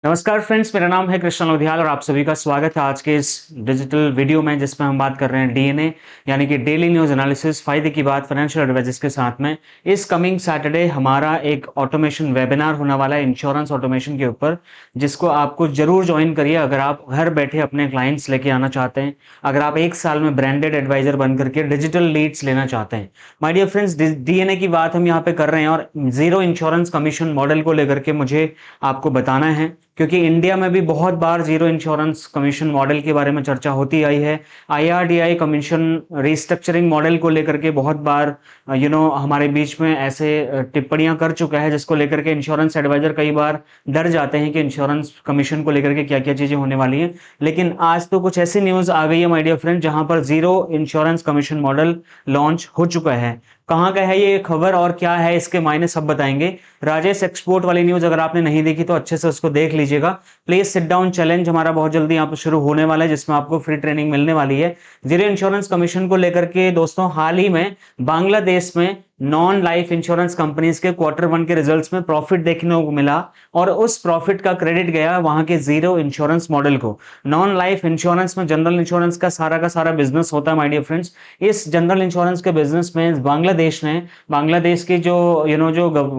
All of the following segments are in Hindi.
नमस्कार फ्रेंड्स, मेरा नाम है कृष्ण लोधियाल और आप सभी का स्वागत है आज के इस डिजिटल वीडियो में जिसमें हम बात कर रहे हैं डीएनए यानी कि डेली न्यूज एनालिसिस फायदे की बात फाइनेंशियल एडवाइजर्स के साथ में। इस कमिंग सैटरडे हमारा एक ऑटोमेशन वेबिनार होने वाला है इंश्योरेंस ऑटोमेशन के ऊपर, जिसको आपको जरूर ज्वाइन करिए अगर आप घर बैठे अपने क्लाइंट्स लेके आना चाहते हैं, अगर आप एक साल में ब्रांडेड एडवाइजर बन करके डिजिटल लीड्स लेना चाहते हैं। माय डियर फ्रेंड्स, डीएनए की बात हम यहाँ पे कर रहे हैं और जीरो इंश्योरेंस कमीशन मॉडल को लेकर के मुझे आपको बताना है, क्योंकि इंडिया में भी बहुत बार जीरो इंश्योरेंस कमीशन मॉडल के बारे में चर्चा होती आई है। आईआरडीआई कमीशन रिस्ट्रक्चरिंग मॉडल को लेकर के बहुत बार हमारे बीच में ऐसे टिप्पणियां कर चुका है, जिसको लेकर के इंश्योरेंस एडवाइजर कई बार डर जाते हैं कि इंश्योरेंस कमीशन को लेकर के क्या क्या चीजें होने वाली हैं। लेकिन आज तो कुछ ऐसी न्यूज आ गई है माय डियर फ्रेंड, जहां पर zero insurance commission model launch हो चुका है। कहाँ का है ये खबर और क्या है इसके मायने सब बताएंगे। राजेश एक्सपोर्ट वाली न्यूज अगर आपने नहीं देखी तो अच्छे से उसको देख लीजिएगा। प्लीज सिट डाउन चैलेंज हमारा बहुत जल्दी यहाँ पर शुरू होने वाला है, जिसमें आपको फ्री ट्रेनिंग मिलने वाली है जीरो इंश्योरेंस कमीशन को लेकर के। दोस्तों, हाल ही में बांग्लादेश में नॉन लाइफ इंश्योरेंस कंपनीज के क्वार्टर 1 के रिजल्ट्स में प्रॉफिट देखने को मिला और उस प्रॉफिट का क्रेडिट गया वहां के जीरो इंश्योरेंस मॉडल को। नॉन लाइफ इंश्योरेंस में जनरल इंश्योरेंस का सारा बिजनेस होता है माय डियर फ्रेंड्स। इस जनरल इंश्योरेंस के बिजनेस में बांग्लादेश की जो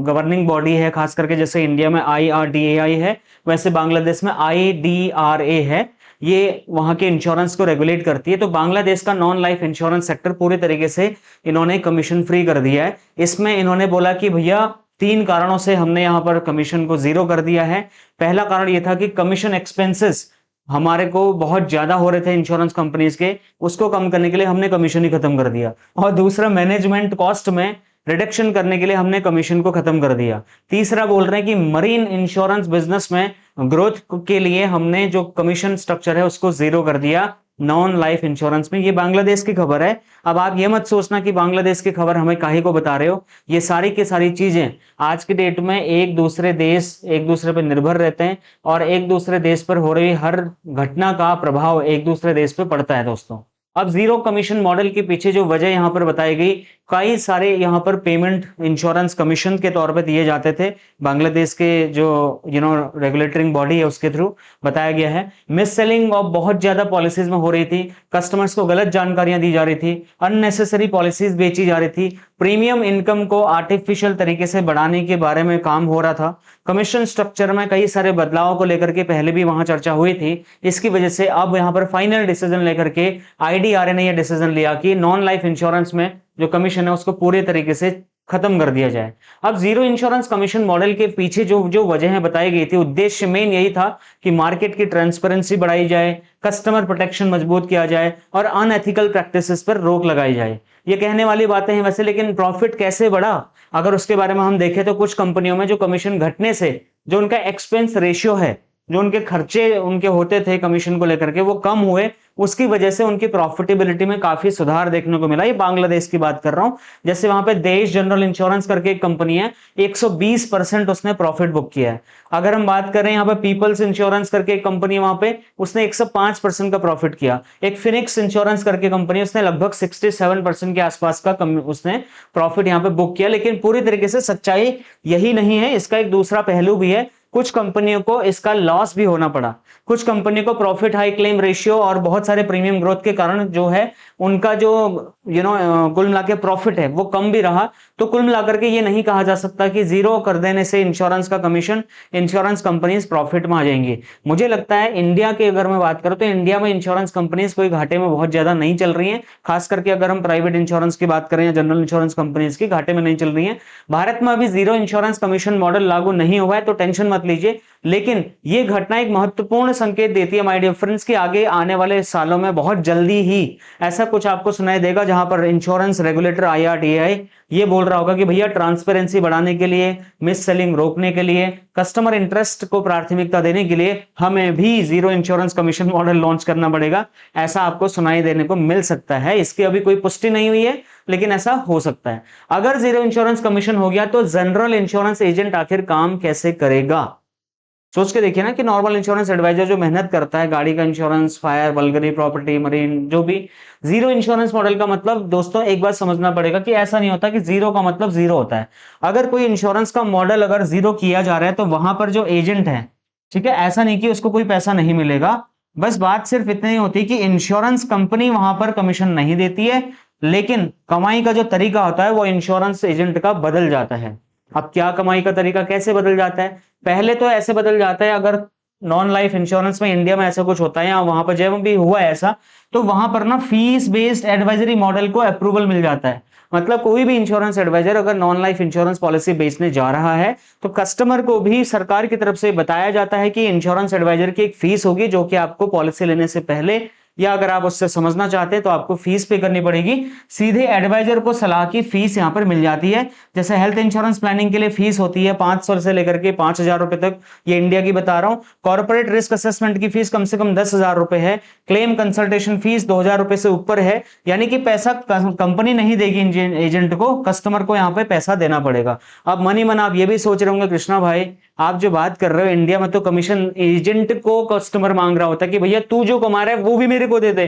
गवर्निंग बॉडी है, खास करके जैसे इंडिया में आईआरडीएआई है, वैसे बांग्लादेश में आईडीआरए है। ये वहां के इंश्योरेंस को रेगुलेट करती है। तो बांग्लादेश का नॉन लाइफ इंश्योरेंस सेक्टर पूरे तरीके से इन्होंने कमीशन फ्री कर दिया है। इसमें इन्होंने बोला कि भैया 3 कारणों से हमने यहां पर कमीशन को जीरो कर दिया है। पहला कारण यह था कि कमीशन एक्सपेंसेस हमारे को बहुत ज्यादा हो रहे थे इंश्योरेंस कंपनीज के, उसको कम करने के लिए हमने कमीशन ही खत्म कर दिया। और दूसरा, मैनेजमेंट कॉस्ट में रिडक्शन करने के लिए हमने कमीशन को खत्म कर दिया। तीसरा बोल रहे हैं कि मरीन इंश्योरेंस बिजनेस में ग्रोथ के लिए हमने जो कमीशन स्ट्रक्चर है उसको जीरो कर दिया नॉन लाइफ इंश्योरेंस में। ये बांग्लादेश की खबर है। अब आप ये मत सोचना कि बांग्लादेश की खबर हमें काहे को बता रहे हो। ये सारी की सारी चीजें आज के डेट में एक दूसरे देश एक दूसरे पर निर्भर रहते हैं और एक दूसरे देश पर हो रही हर घटना का प्रभाव एक दूसरे देश पे पड़ता है दोस्तों। अब जीरो कमीशन मॉडल के पीछे जो वजह यहां पर बताई गई, कई सारे यहां पर पेमेंट इंश्योरेंस कमीशन के तौर पे दिए जाते थे बांग्लादेश के जो रेगुलेटरिंग बॉडी है उसके थ्रू बताया गया है। मिस सेलिंग ऑफ बहुत ज्यादा पॉलिसीज में हो रही थी, कस्टमर्स को गलत जानकारियां दी जा रही थी, अननेसेसरी पॉलिसीज बेची जा रही थी, प्रीमियम इनकम को आर्टिफिशियल तरीके से बढ़ाने के बारे में काम हो रहा था। कमीशन स्ट्रक्चर में कई सारे बदलाव को लेकर के पहले भी वहां चर्चा हुई थी। इसकी वजह से अब यहां पर फाइनल डिसीजन लेकर के आईडीआरए ने यह डिसीजन लिया कि नॉन लाइफ इंश्योरेंस में जो कमीशन है उसको पूरे तरीके से खत्म कर दिया जाए। अब जीरो इंश्योरेंस कमीशन मॉडल के पीछे जो जो वजह बताई गई थी, उद्देश्य मेन यही था कि मार्केट की ट्रांसपेरेंसी बढ़ाई जाए, कस्टमर प्रोटेक्शन मजबूत किया जाए और अनएथिकल प्रैक्टिसेस पर रोक लगाई जाए। ये कहने वाली बातें हैं वैसे, लेकिन प्रॉफिट कैसे बढ़ा अगर उसके बारे में हम देखें तो कुछ कंपनियों में जो कमीशन घटने से जो उनका एक्सपेंस रेशियो है, जो उनके खर्चे उनके होते थे कमीशन को लेकर के, वो कम हुए। उसकी वजह से उनकी प्रॉफिटेबिलिटी में काफी सुधार देखने को मिला। ये बांग्लादेश की बात कर रहा हूं। जैसे वहां पे देश जनरल इंश्योरेंस करके एक कंपनी है, 120% उसने प्रॉफिट बुक किया है। अगर हम बात करें यहाँ पे पीपल्स इंश्योरेंस करके एक कंपनी है, वहां पे उसने 105% का प्रॉफिट किया। एक फिनिक्स इंश्योरेंस करके कंपनी, उसने लगभग 67% के आसपास का उसने प्रॉफिट यहाँ पे बुक किया। लेकिन पूरी तरीके से सच्चाई यही नहीं है, इसका एक दूसरा पहलू भी है। कुछ कंपनियों को इसका लॉस भी होना पड़ा। कुछ कंपनियों को प्रॉफिट हाई क्लेम रेशियो और बहुत सारे प्रीमियम ग्रोथ के कारण जो है उनका जो कुल मिला के प्रॉफिट है वो कम भी रहा। तो कुल मिलाकर के ये नहीं कहा जा सकता कि जीरो कर देने से इंश्योरेंस का कमीशन इंश्योरेंस कंपनीज प्रॉफिट में आ जाएंगी। मुझे लगता है इंडिया की अगर मैं बात करूं तो इंडिया में इंश्योरेंस कंपनीज कोई घाटे में बहुत ज्यादा नहीं चल रही है। खास करके अगर हम प्राइवेट इंश्योरेंस की बात करें या जनरल इंश्योरेंस कंपनीज की, घाटे में नहीं चल रही है। भारत में अभी जीरो इंश्योरेंस कमीशन मॉडल लागू नहीं हुआ है तो टेंशन मत लीजिए। लेकिन ये घटना एक महत्वपूर्ण संकेत देती है माय डियर फ्रेंड्स कि आगे आने वाले सालों में बहुत जल्दी ही ऐसा कुछ आपको सुनाई देगा जहां पर इंश्योरेंस रेगुलेटर आईआरडीआई ये बोल रहा होगा कि भैया ट्रांसपेरेंसी बढ़ाने के लिए, मिस सेलिंग रोकने के लिए, कस्टमर इंटरेस्ट को प्राथमिकता देने के लिए हमें भी zero insurance commission model launch करना पड़ेगा। ऐसा आपको सुनाई देने को मिल सकता है। इसकी अभी कोई पुष्टि नहीं हुई है, लेकिन ऐसा हो सकता है। अगर जीरो इंश्योरेंस कमीशन हो गया तो जनरल इंश्योरेंस एजेंट आखिर काम कैसे करेगा? सोच के देखिए ना कि नॉर्मल इंश्योरेंस एडवाइजर जो मेहनत करता है, गाड़ी का इंश्योरेंस, फायर, बल्गरी, प्रॉपर्टी, मरीन, जो भी, जीरो इंश्योरेंस मॉडल का मतलब दोस्तों एक बात समझना पड़ेगा कि ऐसा नहीं होता कि जीरो का मतलब जीरो होता है। अगर कोई इंश्योरेंस का मॉडल अगर जीरो किया जा रहा है तो वहां पर जो एजेंट है ठीक है, ऐसा नहीं कि उसको कोई पैसा नहीं मिलेगा। बस बात सिर्फ इतनी होती है कि इंश्योरेंस कंपनी वहां पर कमीशन नहीं देती है, लेकिन कमाई का जो तरीका होता है वो इंश्योरेंस एजेंट का बदल जाता है। अब क्या कमाई का तरीका कैसे बदल जाता है? पहले तो ऐसे बदल जाता है, अगर नॉन लाइफ इंश्योरेंस में इंडिया में ऐसा कुछ होता है या वहां पर जब भी हुआ है ऐसा, तो वहां पर ना फीस बेस्ड एडवाइजरी मॉडल को अप्रूवल मिल जाता है। मतलब कोई भी इंश्योरेंस एडवाइजर अगर नॉन लाइफ इंश्योरेंस पॉलिसी बेचने जा रहा है, तो कस्टमर को भी सरकार की तरफ से बताया जाता है कि इंश्योरेंस एडवाइजर की एक फीस होगी जो कि आपको पॉलिसी लेने से पहले, या अगर आप उससे समझना चाहते हैं तो आपको फीस पे करनी पड़ेगी। सीधे एडवाइजर को सलाह की फीस यहां पर मिल जाती है। जैसे हेल्थ इंश्योरेंस प्लानिंग के लिए फीस होती है 500 से लेकर के 5000 रुपए तक, ये इंडिया की बता रहा हूं। कॉर्पोरेट रिस्क असेसमेंट की फीस कम से कम 10,000 रुपए है। क्लेम कंसल्टेशन फीस 2000 रुपए से ऊपर है। यानी कि पैसा कंपनी नहीं देगी एजेंट को, कस्टमर को यहां पे पैसा देना पड़ेगा। अब मनी मन आप ये भी सोच रहे होंगे कृष्णा भाई, आप जो बात कर रहे हो इंडिया में तो कमीशन एजेंट को कस्टमर मांग रहा होता है कि भैया तू जो कमा रहा है वो भी मेरे को दे दे।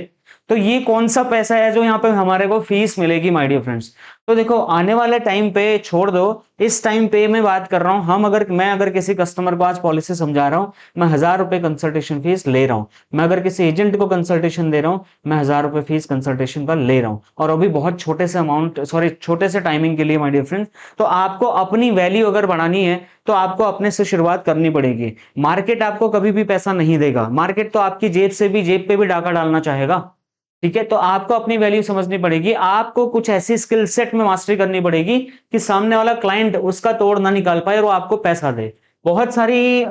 तो ये कौन सा पैसा है जो यहाँ पे हमारे को फीस मिलेगी माय डियर फ्रेंड्स? तो देखो आने वाले टाइम पे छोड़ दो, इस टाइम पे मैं बात कर रहा हूं, मैं अगर किसी कस्टमर को आज पॉलिसी समझा रहा हूं, मैं 1000 रुपए कंसल्टेशन फीस ले रहा हूं। मैं अगर किसी एजेंट को कंसल्टेशन दे रहा हूं, मैं 1000 रुपए फीस कंसल्टेशन का ले रहा हूं, और अभी बहुत छोटे से अमाउंट, सॉरी छोटे से टाइमिंग के लिए माय डियर फ्रेंड्स। तो आपको अपनी वैल्यू अगर बढ़ानी है तो आपको अपने से शुरुआत करनी पड़ेगी। मार्केट आपको कभी भी पैसा नहीं देगा, मार्केट तो आपकी जेब पे भी डाका डालना चाहेगा। ठीक है, तो आपको अपनी वैल्यू समझनी पड़ेगी, आपको कुछ ऐसी स्किल सेट में मास्टरी करनी पड़ेगी कि सामने वाला क्लाइंट उसका तोड़ ना निकाल पाए और वो आपको पैसा दे। बहुत सारी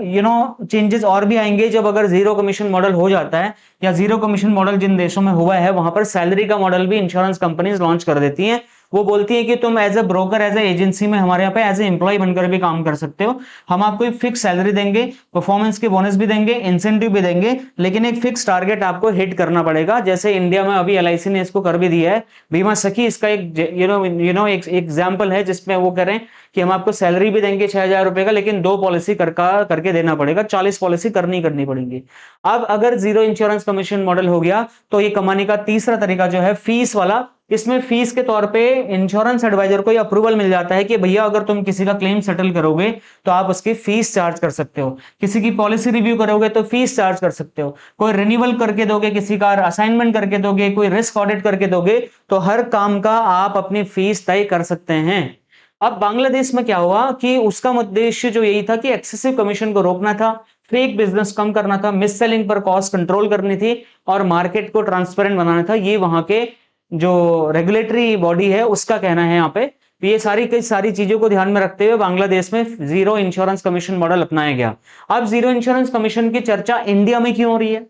चेंजेस और भी आएंगे जब अगर जीरो कमीशन मॉडल हो जाता है, या जीरो कमीशन मॉडल जिन देशों में हुआ है वहां पर सैलरी का मॉडल भी इंश्योरेंस कंपनीज लॉन्च कर देती हैं। वो बोलती है कि तुम as a broker, as a agency में हमारे यहाँ पे एज ए एम्प्लॉय बनकर भी काम कर सकते हो। हम आपको एक फिक्स सैलरी देंगे, परफॉर्मेंस के बोनस भी देंगे, इंसेंटिव भी देंगे, लेकिन एक फिक्स टारगेट आपको हिट करना पड़ेगा। जैसे इंडिया में अभी एलआईसी ने इसको कर भी दिया है, बीमा सखी इसका एक एक एग्जाम्पल है जिसमें वो करें कि हम आपको सैलरी भी देंगे 6,000 रुपए का, लेकिन 2 पॉलिसी करके देना पड़ेगा, 40 पॉलिसी करनी पड़ेंगी। अब अगर जीरो इंश्योरेंस कमीशन मॉडल हो गया तो ये कमाने का तीसरा तरीका जो है फीस वाला। इसमें फीस के तौर पे इंश्योरेंस एडवाइजर को अप्रूवल मिल जाता है कि भैया अगर तुम किसी का क्लेम सेटल करोगे तो आप उसकी फीस चार्ज कर सकते हो, किसी की पॉलिसी रिव्यू करोगे तो फीस चार्ज कर सकते हो, कोई रिन्यूअल करके दोगे, किसी का असाइनमेंट करके दोगे, कोई रिस्क ऑडिट करके दोगे, तो हर काम का आप अपनी फीस तय कर सकते हैं। अब बांग्लादेश में क्या हुआ कि उसका उद्देश्य जो यही था कि एक्सेसिव कमीशन को रोकना था, फेक बिजनेस कम करना था, मिस सेलिंग पर कॉस्ट कंट्रोल करनी थी, और मार्केट को ट्रांसपेरेंट बनाना था। ये वहां के जो रेगुलेटरी बॉडी है उसका कहना है यहाँ पे। तो ये सारी कई सारी चीजों को ध्यान में रखते हुए बांग्लादेश में जीरो इंश्योरेंस कमीशन मॉडल अपनाया गया। अब जीरो इंश्योरेंस कमीशन की चर्चा इंडिया में क्यों हो रही है?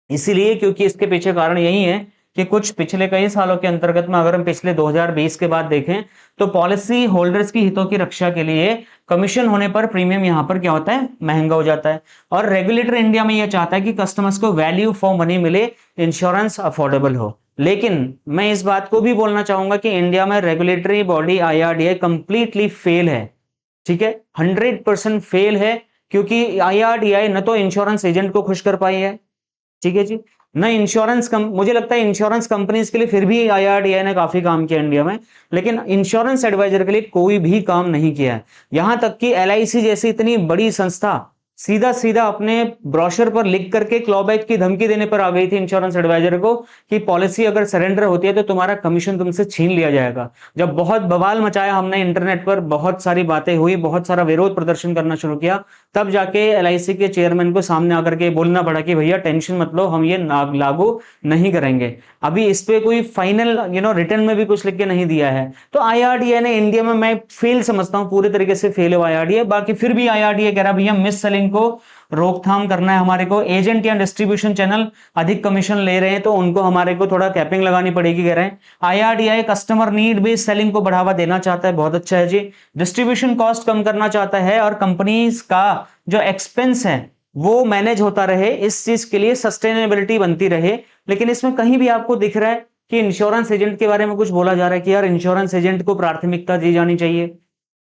इसीलिए क्योंकि इसके पीछे कारण यही है कि कुछ पिछले कई सालों के अंतर्गत में अगर हम पिछले 2020 के बाद देखें तो पॉलिसी होल्डर्स की हितों की रक्षा के लिए कमीशन होने पर प्रीमियम यहां पर क्या होता है, महंगा हो जाता है। और रेगुलेटर इंडिया में यह चाहता है कि कस्टमर्स को वैल्यू फॉर मनी मिले, इंश्योरेंस अफोर्डेबल हो। लेकिन मैं इस बात को भी बोलना चाहूंगा कि इंडिया में regulatory body IRDA completely fail है। ठीक है, 100% फेल है, क्योंकि आईआरडीआई न तो इंश्योरेंस एजेंट को खुश कर पाई है, ठीक है जी, ना मुझे लगता है इंश्योरेंस कंपनीज के लिए फिर भी आईआरडीआई ने काफी काम किया इंडिया में, लेकिन इंश्योरेंस एडवाइजर के लिए कोई भी काम नहीं किया है। यहां तक कि एलआईसी जैसी इतनी बड़ी संस्था सीधा सीधा अपने ब्रोशर पर लिख करके क्लॉबैक की धमकी देने पर आ गई थी इंश्योरेंस एडवाइजर को कि पॉलिसी अगर सरेंडर होती है तो तुम्हारा कमीशन तुमसे छीन लिया जाएगा। जब बहुत बवाल मचाया हमने इंटरनेट पर, बहुत सारी बातें हुई, बहुत सारा विरोध प्रदर्शन करना शुरू किया, तब जाके एलआईसी के चेयरमैन को सामने आकर के बोलना पड़ा कि भैया टेंशन मत लो, हम ये लागू नहीं करेंगे। अभी इस पे कोई फाइनल रिटर्न में भी कुछ लिख के नहीं दिया है। तो आईआरडीए ने इंडिया में, मैं फेल समझता हूं, पूरी तरीके से फेल है आईआरडीए। बाकी फिर भी आईआरडीए कह रहा भैया मिस सेलिंग को रोकथाम करना है, हमारे को एजेंट या डिस्ट्रीब्यूशन चैनल अधिक कमीशन ले रहे हैं तो उनको हमारे को थोड़ा कैपिंग लगानी पड़ेगी, कह रहे हैं। IRDI customer need based selling को बढ़ावा देना चाहता है, बहुत अच्छा है जी। डिस्ट्रीब्यूशन कॉस्ट कम करना चाहता है और कंपनीज का जो एक्सपेंस है वो मैनेज होता रहे, इस चीज के लिए सस्टेनेबिलिटी बनती रहे। लेकिन इसमें कहीं भी आपको दिख रहा है कि इंश्योरेंस एजेंट के बारे में कुछ बोला जा रहा है कि यार इंश्योरेंस एजेंट को प्राथमिकता दी जानी चाहिए?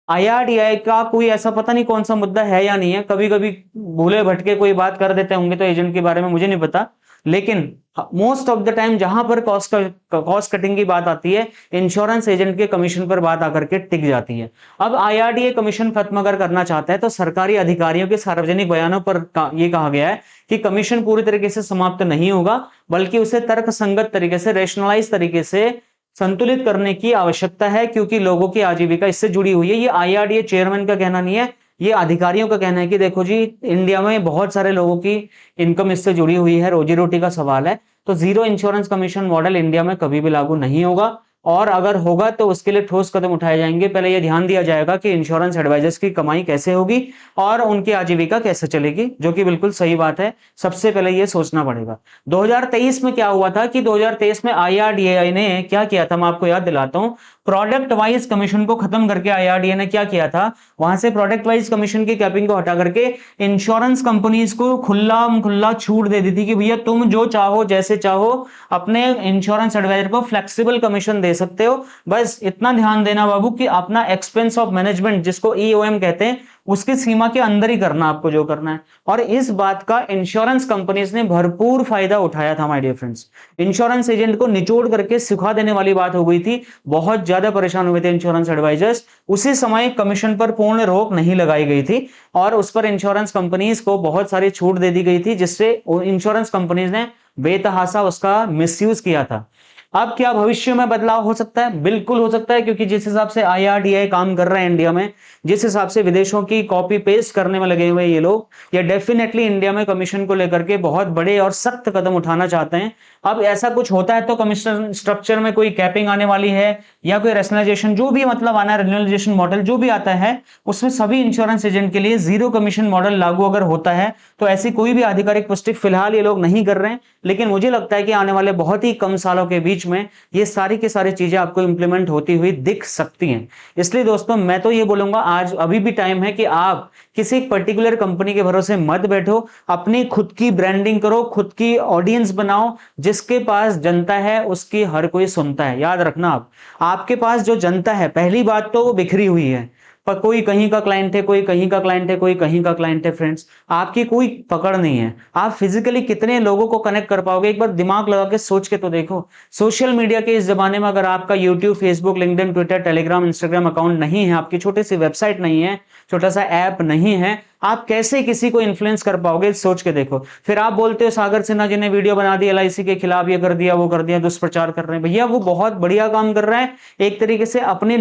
आईआरडीआई का कोई ऐसा पता नहीं कौन सा मुद्दा है या नहीं है, कभी कभी भूले भटके कोई बात कर देते होंगे तो एजेंट के बारे में मुझे नहीं पता, लेकिन मोस्ट ऑफ द टाइम जहां पर कॉस्ट कटिंग की बात आती है, इंश्योरेंस एजेंट के कमीशन पर बात आकर के टिक जाती है। अब आईआरडीए कमीशन खत्म अगर करना चाहता है तो सरकारी अधिकारियों के सार्वजनिक बयानों पर यह कहा गया है कि कमीशन पूरी तरीके से समाप्त नहीं होगा, बल्कि उसे तर्कसंगत तरीके से, रेशनलाइज तरीके से संतुलित करने की आवश्यकता है, क्योंकि लोगों की आजीविका इससे जुड़ी हुई है। ये आईआरडीए चेयरमैन का कहना नहीं है, ये अधिकारियों का कहना है कि देखो जी, इंडिया में बहुत सारे लोगों की इनकम इससे जुड़ी हुई है, रोजी रोटी का सवाल है। तो zero insurance commission model India में कभी भी लागू नहीं होगा, और अगर होगा तो उसके लिए ठोस कदम उठाए जाएंगे। पहले यह ध्यान दिया जाएगा कि इंश्योरेंस एडवाइजर्स की कमाई कैसे होगी और उनकी आजीविका कैसे चलेगी, जो कि बिल्कुल सही बात है। सबसे पहले यह सोचना पड़ेगा। 2023 में क्या हुआ था कि 2023 में आईआरडीए ने क्या किया था, मैं आपको याद दिलाता हूं। प्रोडक्ट वाइज कमीशन को खत्म करके आईआरडीए ने क्या किया था, वहां से प्रोडक्ट वाइज कमीशन की कैपिंग को हटा करके इंश्योरेंस कंपनीज को खुला छूट दे दी थी कि भैया तुम जो चाहो, जैसे चाहो, अपने इंश्योरेंस एडवाइजर को फ्लेक्सिबल कमीशन दे सकते हो। बस इतना ध्यान देना बाबू कि अपना एक्सपेंस ऑफ मैनेजमेंट, जिसको ईओएम कहते हैं, उसकी सीमा के अंदर ही करना आपको जो करना है। और इस बात का इंश्योरेंस कंपनीज ने भरपूर फायदा उठाया था my dear friends. Insurance agent को निचोड़ करके सिखा देने वाली बात हो गई थी, बहुत ज्यादा परेशान हुए थे इंश्योरेंस एडवाइजर्स। उसी समय कमीशन पर पूर्ण रोक नहीं लगाई गई थी और उस पर इंश्योरेंस कंपनीज को बहुत सारी छूट दे दी गई थी, जिससे इंश्योरेंस कंपनीज ने बेतहासा उसका मिसयूज किया था। अब क्या भविष्य में बदलाव हो सकता है? बिल्कुल हो सकता है, क्योंकि जिस हिसाब से आईआरडीए काम कर रहा है इंडिया में, जिस हिसाब से विदेशों की कॉपी पेस्ट करने में लगे हुए ये लोग, ये डेफिनेटली इंडिया में कमीशन को लेकर के बहुत बड़े और सख्त कदम उठाना चाहते हैं। अब ऐसा कुछ होता है तो कमीशन स्ट्रक्चर में कोई कैपिंग आने वाली है या कोई रेशनलाइजेशन, जो भी मतलब आना है, रेशनलाइजेशन मॉडल जो भी आता है, उसमें सभी इंश्योरेंस एजेंट के लिए जीरो कमीशन मॉडल लागू अगर होता है, तो ऐसी कोई भी आधिकारिक पुष्टि फिलहाल ये लोग नहीं कर रहे हैं। लेकिन मुझे लगता है कि आने वाले बहुत ही कम सालों के बीच में ये सारी की सारी चीजें आपको इंप्लीमेंट होती हुई दिख सकती हैं। इसलिए दोस्तों, मैं तो ये बोलूंगा, आज अभी भी टाइम है कि आप किसी एक पर्टिकुलर कंपनी के भरोसे मत बैठो, अपनी खुद की ब्रांडिंग करो, खुद की ऑडियंस बनाओ। जिसके पास जनता है उसकी हर कोई सुनता है। याद रखना, आप आपके पास जो जनता है, पहली बात तो वो बिखरी हुई है, पर कोई कहीं का क्लाइंट है, कोई कहीं का क्लाइंट है, कोई कहीं का क्लाइंट है। फ्रेंड्स, आपकी कोई पकड़ नहीं है। आप फिजिकली कितने लोगों को कनेक्ट कर पाओगे, एक बार दिमाग लगा के सोच के तो देखो। सोशल मीडिया के इस जमाने में अगर आपका YouTube, Facebook, LinkedIn, Twitter, Telegram, Instagram account नहीं है, आपकी छोटी सी वेबसाइट नहीं है, छोटा सा ऐप नहीं है, आप कैसे किसी को इन्फ्लुएंस कर पाओगे? सोच के देखो। फिर आप बोलते हो सागर सिन्हा जी ने वीडियो बना दी, एलआईसी के खिलाफ ये कर दिया, वो कर दिया, दुष्प्रचार कर रहे हैं। भैया वो बहुत बढ़िया काम कर रहा है, एक तरीके से अपनी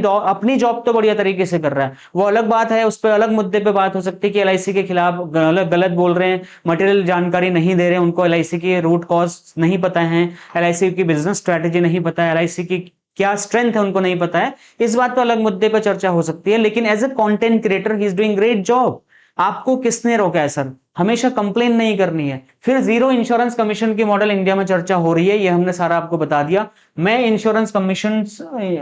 जॉब तो बढ़िया तरीके से कर रहा है। वो अलग बात है, उस पर अलग मुद्दे पे बात हो सकती है कि एलआईसी के खिलाफ गलत बोल रहे हैं, मटेरियल जानकारी नहीं दे रहे हैं, उनको एलआईसी की रूट कॉज नहीं पता है, एलआईसी की बिजनेस स्ट्रेटेजी नहीं पता है, एलआईसी की क्या स्ट्रेंथ है उनको नहीं पता है। इस बात पर अलग मुद्दे पर चर्चा हो सकती है, लेकिन as a content creator he is doing great job. आपको किसने रोका है सर? हमेशा कंप्लेन नहीं करनी है। फिर जीरो इंश्योरेंस कमीशन की मॉडल इंडिया में चर्चा हो रही है, ये हमने सारा आपको बता दिया। मैं इंश्योरेंस कमीशन,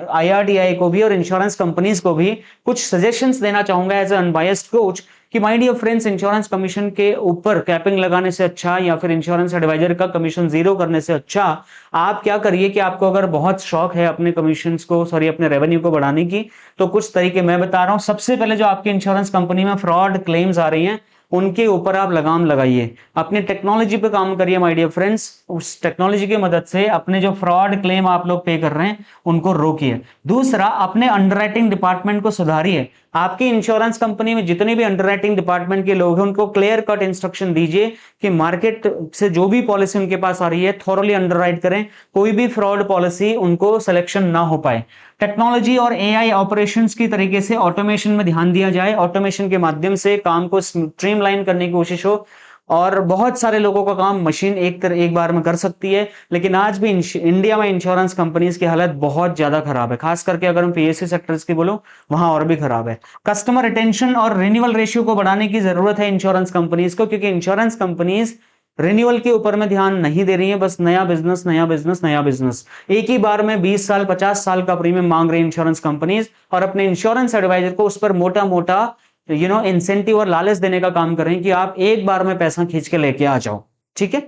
आईआरडीआई को भी और इंश्योरेंस कंपनीज को भी कुछ सजेशंस देना चाहूंगा एज ए अनबायस्ड कोच, कि my dear friends, insurance commission के ऊपर कैपिंग लगाने से अच्छा, या फिर इंश्योरेंस एडवाइजर का कमीशन जीरो करने से अच्छा, आप क्या करिए कि आपको अगर बहुत शौक है अपने कमीशंस को, सॉरी, अपने रेवेन्यू को बढ़ाने की, तो कुछ तरीके मैं बता रहा हूं। सबसे पहले, जो आपकी इंश्योरेंस कंपनी में फ्रॉड क्लेम्स आ रही हैं, उनके ऊपर आप लगाम लगाइए, अपनी टेक्नोलॉजी पे काम करिए माय डियर फ्रेंड्स। उस टेक्नोलॉजी की मदद से अपने जो फ्रॉड क्लेम आप लोग पे कर रहे हैं उनको रोकिए। दूसरा, अपने अंडरराइटिंग डिपार्टमेंट को सुधारिए। आपकी इंश्योरेंस कंपनी में जितने भी अंडरराइटिंग डिपार्टमेंट के लोग हैं, उनको क्लियर कट इंस्ट्रक्शन दीजिए कि मार्केट से जो भी पॉलिसी उनके पास आ रही है, थॉरली अंडरराइट करें, कोई भी फ्रॉड पॉलिसी उनको सिलेक्शन ना हो पाए। टेक्नोलॉजी और एआई ऑपरेशंस की तरीके से ऑटोमेशन में ध्यान दिया जाए, ऑटोमेशन के माध्यम से काम को स्ट्रीमलाइन करने की कोशिश हो, और बहुत सारे लोगों का काम मशीन एक बार में कर सकती है। लेकिन आज भी इंडिया में इंश्योरेंस कंपनीज की हालत बहुत ज्यादा खराब है, खास करके अगर हम पीएसयू सेक्टर्स की बोलो, वहां और भी खराब है। कस्टमर रिटेंशन और रिन्यूअल रेशियो को बढ़ाने की जरूरत है इंश्योरेंस कंपनीज को, क्योंकि इंश्योरेंस कंपनीज रिन्यूअल के ऊपर में ध्यान नहीं दे रही है, बस नया बिजनेस, नया बिजनेस, नया बिजनेस। एक ही बार में 20 साल 50 साल का प्रीमियम मांग रही है इंश्योरेंस कंपनीज, और अपने इंश्योरेंस एडवाइजर को उस पर मोटा मोटा इंसेंटिव और लालच देने का काम कर रहे हैं कि आप एक बार में पैसा खींच के लेके आ जाओ। ठीक है।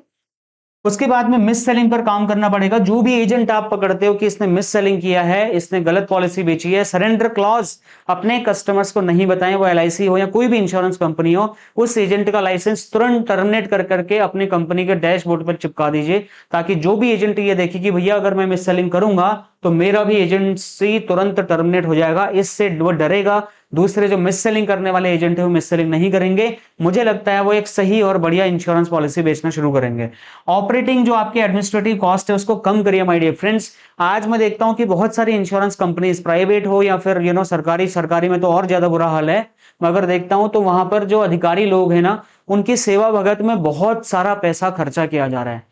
उसके बाद में मिस सेलिंग पर काम करना पड़ेगा। जो भी एजेंट आप पकड़ते हो कि इसने मिस सेलिंग किया है, इसने गलत पॉलिसी बेची है, सरेंडर क्लॉज अपने कस्टमर्स को नहीं बताएं, वो एलआईसी हो या कोई भी इंश्योरेंस कंपनी हो, उस एजेंट का लाइसेंस तुरंत टर्मिनेट कर करके अपनी कंपनी के डैशबोर्ड पर चिपका दीजिए, ताकि जो भी एजेंट ये देखे कि भैया अगर मैं मिस सेलिंग करूंगा तो मेरा भी एजेंसी तुरंत टर्मिनेट हो जाएगा। इससे वो डरेगा, दूसरे जो मिस सेलिंग करने वाले एजेंट है वो मिस सेलिंग नहीं करेंगे। मुझे लगता है वो एक सही और बढ़िया इंश्योरेंस पॉलिसी बेचना शुरू करेंगे। ऑपरेटिंग जो आपकी एडमिनिस्ट्रेटिव कॉस्ट है उसको कम करिए माय डियर फ्रेंड्स। आज मैं देखता हूं कि बहुत सारी इंश्योरेंस कंपनीज, प्राइवेट हो या फिर सरकारी, सरकारी में तो और ज्यादा बुरा हाल है। मैं अगर देखता हूं तो वहां पर जो अधिकारी लोग हैं ना, उनकी सेवा भगत में बहुत सारा पैसा खर्चा किया जा रहा है।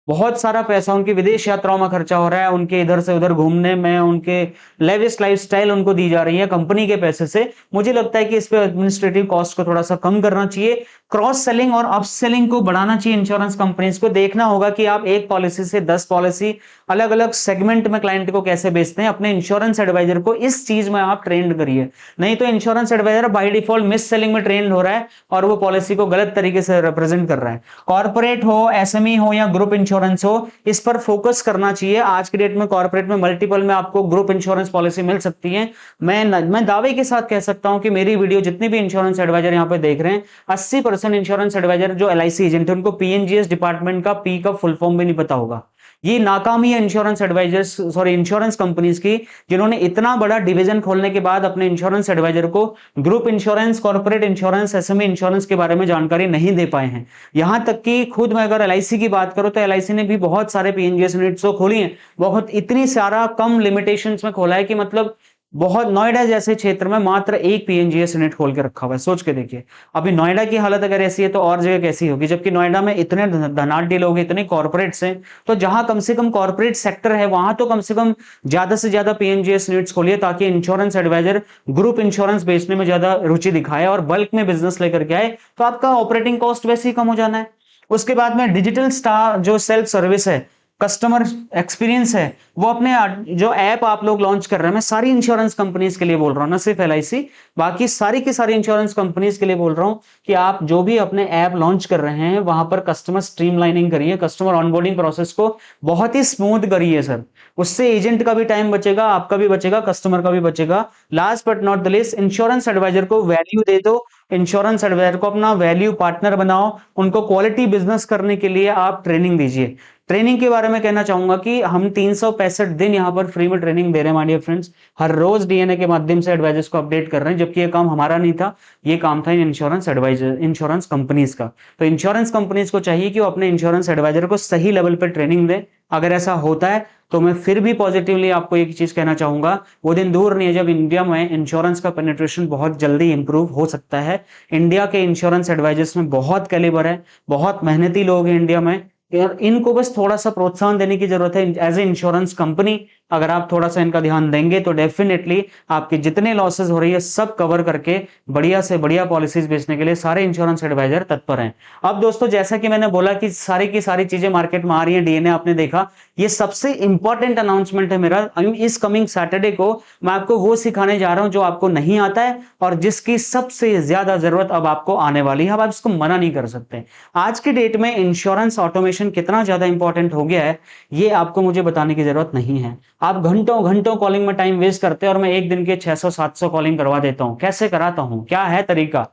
बहुत सारा पैसा उनकी विदेश यात्राओं में खर्चा हो रहा है, उनके इधर से उधर घूमने में, उनके लेविश लाइफस्टाइल उनको दी जा रही है कंपनी के पैसे से। मुझे लगता है कि इस पे एडमिनिस्ट्रेटिव कॉस्ट को थोड़ा सा कम करना चाहिए। क्रॉस सेलिंग और अप सेलिंग को बढ़ाना चाहिए। इंश्योरेंस कंपनीज को देखना होगा कि आप एक पॉलिसी से 10 पॉलिसी अलग अलग सेगमेंट में क्लाइंट को कैसे बेचते हैं। अपने इंश्योरेंस एडवाइजर को इस चीज में आप ट्रेंड करिए, नहीं तो insurance advisor by default mis selling में ट्रेंड हो रहा है और वो पॉलिसी को गलत तरीके से रिप्रेजेंट कर रहा है। कॉर्पोरेट हो, एसएमई हो या ग्रुप इंश्योरेंस हो, इस पर फोकस करना चाहिए। आज की डेट में कॉर्पोरेट में मल्टीपल में आपको ग्रुप इंश्योरेंस पॉलिसी मिल सकती है। मैं दावे के साथ कह सकता हूं कि मेरी वीडियो जितने भी इंश्योरेंस एडवाइजर यहां पे देख रहे हैं, 80% इंश्योरेंस एडवाइजर जो एलआईसी एजेंट है उनको पीएनजीएस डिपार्टमेंट का पी का फुल फॉर्म भी नहीं पता होगा। ये नाकामी है insurance advisors, sorry insurance companies की, जिन्होंने इतना बड़ा डिवीजन खोलने के बाद अपने इंश्योरेंस एडवाइजर को group insurance, corporate insurance, SME insurance के बारे में जानकारी नहीं दे पाए हैं। यहां तक कि खुद मैं अगर एलआईसी की बात करूं तो एलआईसी ने भी बहुत सारे पीएनजीएस यूनिट्स तो खोली हैं, बहुत इतनी सारा कम लिमिटेशंस में खोला है कि मतलब बहुत, नोएडा जैसे क्षेत्र में मात्र एक पीएनजीएस यूनिट खोल के रखा हुआ है। सोच के देखिए, अभी नोएडा की हालत अगर ऐसी है तो और जगह कैसी होगी, जबकि नोएडा में इतने धनाढ्य लोग हैं, इतने कॉर्पोरेट्स हैं। तो जहां कम से कम कॉर्पोरेट सेक्टर है वहां तो कम से कम ज्यादा से ज्यादा पीएनजीएस यूनिट्स खोलिए, ताकि इंश्योरेंस एडवाइजर ग्रुप इंश्योरेंस बेचने में ज्यादा रुचि दिखाए और बल्क में बिजनेस लेकर के आए, तो आपका ऑपरेटिंग कॉस्ट वैसे ही कम हो जाना है। उसके बाद में डिजिटल स्टार जो सेल्फ सर्विस है, कस्टमर एक्सपीरियंस है, वो अपने जो ऐप आप लोग लॉन्च कर रहे हैं, मैं सारी इंश्योरेंस कंपनीज के लिए बोल रहा हूं, ना सिर्फ एलआईसी, बाकी सारी की सारी इंश्योरेंस कंपनीज के लिए बोल रहा हूं कि आप जो भी अपने ऐप लॉन्च कर रहे हैं वहां पर कस्टमर स्ट्रीमलाइनिंग करिए, कस्टमर ऑनबोर्डिंग प्रोसेस को बहुत ही स्मूथ करिए सर। उससे एजेंट का भी टाइम बचेगा, आपका भी बचेगा, कस्टमर का भी बचेगा। Last but not the least, insurance advisor को वैल्यू दे दो, इंश्योरेंस एडवाइजर को अपना वैल्यू पार्टनर बनाओ, उनको क्वालिटी बिजनेस करने के लिए आप ट्रेनिंग दीजिए। ट्रेनिंग के बारे में कहना चाहूंगा कि हम 365 दिन यहां पर फ्री में ट्रेनिंग दे रहे हैं माय डियर फ्रेंड्स। हर रोज डीएनए के माध्यम से एडवाइजर्स को अपडेट कर रहे हैं, जबकि ये काम हमारा नहीं था, ये काम था इंश्योरेंस एडवाइजर, इंश्योरेंस कंपनीज का। तो इंश्योरेंस कंपनीज को चाहिए कि वो अपने इंश्योरेंस एडवाइजर को सही लेवल पर ट्रेनिंग दे। अगर ऐसा होता है तो मैं फिर भी पॉजिटिवली आपको एक चीज कहना चाहूंगा, वो दिन दूर नहीं है जब इंडिया में इंश्योरेंस का पेनिट्रेशन बहुत जल्दी इंप्रूव हो सकता है। इंडिया के इंश्योरेंस एडवाइजर्स में बहुत कैलिबर है, बहुत मेहनती लोग हैं इंडिया में, यार इनको बस थोड़ा सा प्रोत्साहन देने की जरूरत है। एज ए इंश्योरेंस कंपनी अगर आप थोड़ा सा इनका ध्यान देंगे तो डेफिनेटली आपके जितने लॉसेस हो रही है सब कवर करके बढ़िया से बढ़िया पॉलिसीज बेचने के लिए सारे इंश्योरेंस एडवाइजर तत्पर हैं। अब दोस्तों, जैसा कि मैंने बोला कि सारी की सारी चीजें मार्केट में आ रही है, डीएनए आपने देखा, ये सबसे इंपॉर्टेंट अनाउंसमेंट है मेरा। इस कमिंग सैटरडे को मैं आपको वो सिखाने जा रहा हूं जो आपको नहीं आता है और जिसकी सबसे ज्यादा जरूरत अब आपको आने वाली है। अब आप इसको मना नहीं कर सकते। आज की डेट में इंश्योरेंस ऑटोमेशन कितना ज्यादा इंपॉर्टेंट हो गया है, ये आपको मुझे बताने की जरूरत नहीं है। आप घंटों घंटों कॉलिंग में टाइम वेस्ट करते हैं और मैं एक दिन के 600-700 कॉलिंग करवा देता हूं। कैसे कराता हूं, क्या है तरीका,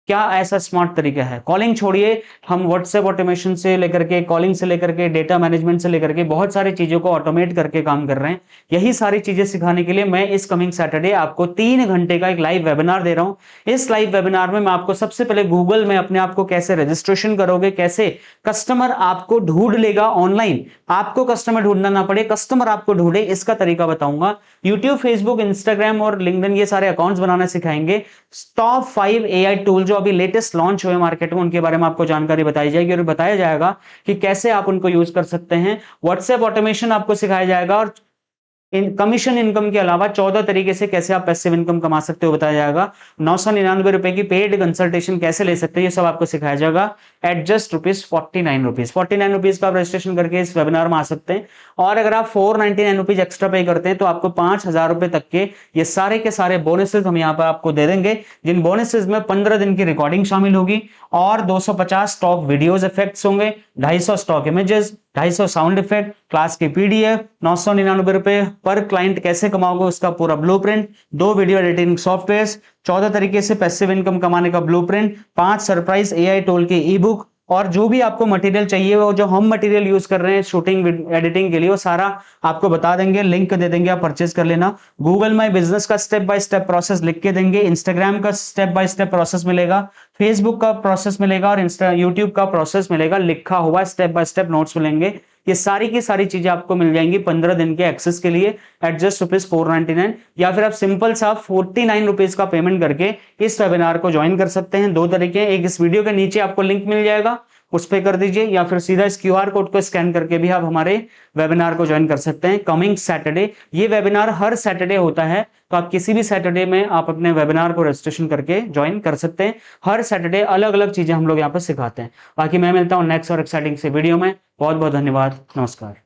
क्या ऐसा स्मार्ट तरीका है? कॉलिंग छोड़िए, हम व्हाट्सएप ऑटोमेशन से लेकर के, कॉलिंग से लेकर के, डेटा मैनेजमेंट से लेकर के बहुत सारी चीजों को ऑटोमेट करके काम कर रहे हैं। यही सारी चीजें सिखाने के लिए मैं इस कमिंग सैटरडे आपको 3 घंटे का एक लाइव वेबिनार दे रहा हूं। इस लाइव वेबिनार में मैं आपको सबसे पहले गूगल में अपने आप को कैसे रजिस्ट्रेशन करोगे, कैसे कस्टमर आपको ढूंढ लेगा ऑनलाइन, आपको कस्टमर ढूंढना ना पड़े, कस्टमर आपको ढूंढे, इसका तरीका बताऊंगा। यूट्यूब, फेसबुक, इंस्टाग्राम और लिंक्डइन ये सारे अकाउंट्स बनाना सिखाएंगे। टॉप 5 एआई टूल जो अभी लेटेस्ट लॉन्च हुए मार्केट में, उनके बारे में आपको जानकारी बताई जाएगी और बताया जाएगा कि कैसे आप उनको यूज कर सकते हैं। व्हाट्सएप ऑटोमेशन आपको सिखाया जाएगा और कमीशन इनकम के अलावा 14 तरीके से कैसे आप पैसिव इनकम कमा सकते हो बताया जाएगा। 999 रुपए की पेड कंसल्टेशन कैसे ले सकते हैं, ये सब आपको सिखाया जाएगा एट जस्ट ₹49। 49 रुपीज का आप रजिस्ट्रेशन करके इस वेबिनार में आ सकते हैं। और अगर आप 499 रुपीज एक्स्ट्रा पे करते हैं तो आपको 5,000 रुपए तक के ये सारे के सारे बोनसेस हम यहाँ पर आपको दे देंगे, जिन बोनसेस में 15 दिन की रिकॉर्डिंग शामिल होगी और 250 टॉप वीडियोज इफेक्ट्स होंगे, 250 stock images, 250 sound effect, class की पीडीएफ, 999 रुपए पर क्लाइंट कैसे कमाओगे उसका पूरा ब्लूप्रिंट, 2 वीडियो एडिटिंग सॉफ्टवेयर, 14 तरीके से पैसिव इनकम कमाने का ब्लूप्रिंट, 5 सरप्राइज एआई टूल की ई बुक, और जो भी आपको मटेरियल चाहिए वो जो हम मटेरियल यूज कर रहे हैं शूटिंग एडिटिंग के लिए वो सारा आपको बता देंगे, लिंक दे देंगे, आप परचेज कर लेना। गूगल माई बिजनेस का स्टेप बाय स्टेप प्रोसेस लिख के देंगे, इंस्टाग्राम का स्टेप बाय स्टेप प्रोसेस मिलेगा, फेसबुक का प्रोसेस मिलेगा और यूट्यूब का प्रोसेस मिलेगा, लिखा हुआ स्टेप बाय स्टेप नोट्स मिलेंगे। ये सारी की सारी चीजें आपको मिल जाएंगी 15 दिन के एक्सेस के लिए एट जस्ट ₹499, या फिर आप सिंपल सा 49 रुपीज का पेमेंट करके इस वेबिनार को ज्वाइन कर सकते हैं। 2 तरीके, एक इस वीडियो के नीचे आपको लिंक मिल जाएगा, उस पे कर दीजिए, या फिर सीधा इस क्यूआर कोड को स्कैन करके भी आप हमारे वेबिनार को ज्वाइन कर सकते हैं। कमिंग सैटरडे, ये वेबिनार हर सैटरडे होता है, तो आप किसी भी सैटरडे में आप अपने वेबिनार को रजिस्ट्रेशन करके ज्वाइन कर सकते हैं। हर सैटरडे अलग अलग चीजें हम लोग यहाँ पर सिखाते हैं। बाकी मैं मिलता हूँ नेक्स्ट और एक्साइटिंग से वीडियो में। बहुत बहुत धन्यवाद, नमस्कार।